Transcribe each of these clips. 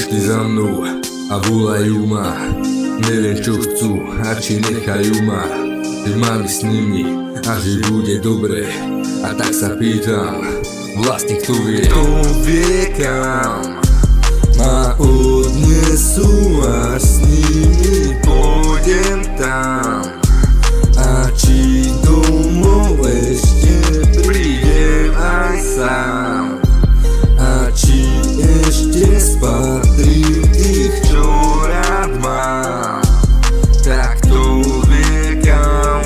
prišli za mnou a volajú ma. Neviem čo chcú a či nechajú ma, že mám s nimi a že bude dobre. A tak sa pýtam, vlastne kto vie? Kto vie kam ma odnesú a s nimi pôjdem tam. A či domov ešte prídem aj sám. A či ešte spatrím tých, čo rád mám. Tak to vie kam.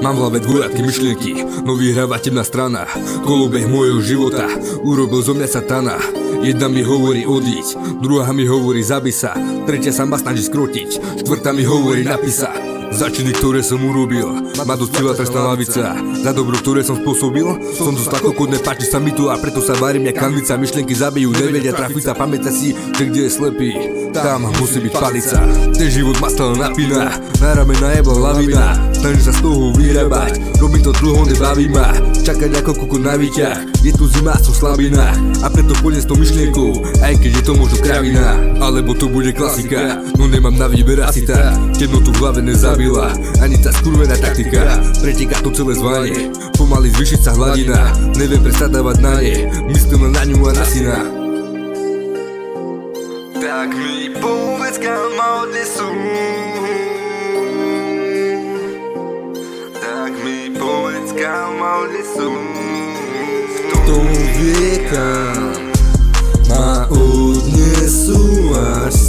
Mám v hlave dvojaké myšlienky, no vyhráva temná strana. Kolobeh môjho života urobil zo mňa satana. Jedna mi hovorí odíď, druhá mi hovorí zabij sa, tretia sa ma snaží skrotiť, štvrtá mi hovorí napí sa. Za činy, ktoré som urobil, ma dostila trestná lavica. Za dobro, ktoré som spôsobil, som dosť kokot, nepáči sa mi to a preto sa varím jak kanvica. Myšlienky zabijú, nevedia trafiť sa, pamätaj si, že kde je slepý, tam musí byť palica. Ten život ma stále napína, na ramena jebla lavina. Snažím sa z toho vyhrabať, robím to dlho, nebaví ma. Čakať ako kokot na výťah, je tu zima, som slabina. A preto pôjdem s tou myšlienkou, aj keď je to možno kravina. Alebo to bude klasika, no nemám na výber asi tak. Temnotu v hlave nezabila, ani tá skurvená taktika. Preteká to celé zvanie, pomaly zvýšiť sa hladina. Neviem prestať dávať na ne, myslím len na ňu a na syna. Tak mi povedz kam ma odnesú. Tak mi povedz kam ma odnesú. Kto vie kam ma odnesú až